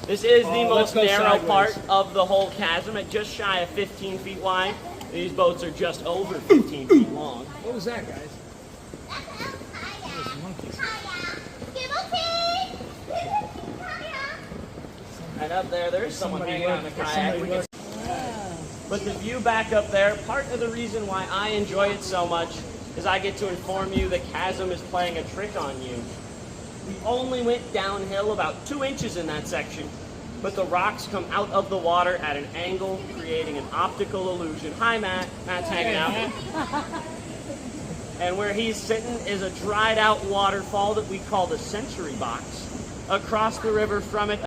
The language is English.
This is the most narrow sideways. part of the whole chasm, at just shy of 15 feet wide. These boats are just over 15 feet long. What was that, guys? Those monkeys. And up there's someone Somebody hanging on the lurking. kayak. Somebody We can- But the view back up there, part of the reason why I enjoy it so much is I get to inform you the chasm is playing a trick on you. We only went downhill about 2 inches in that section, but the rocks come out of the water at an angle, creating an optical illusion. Hi, Matt. Matt's hanging out. And where he's sitting is a dried out waterfall that we call the Century Box. Across the river from it,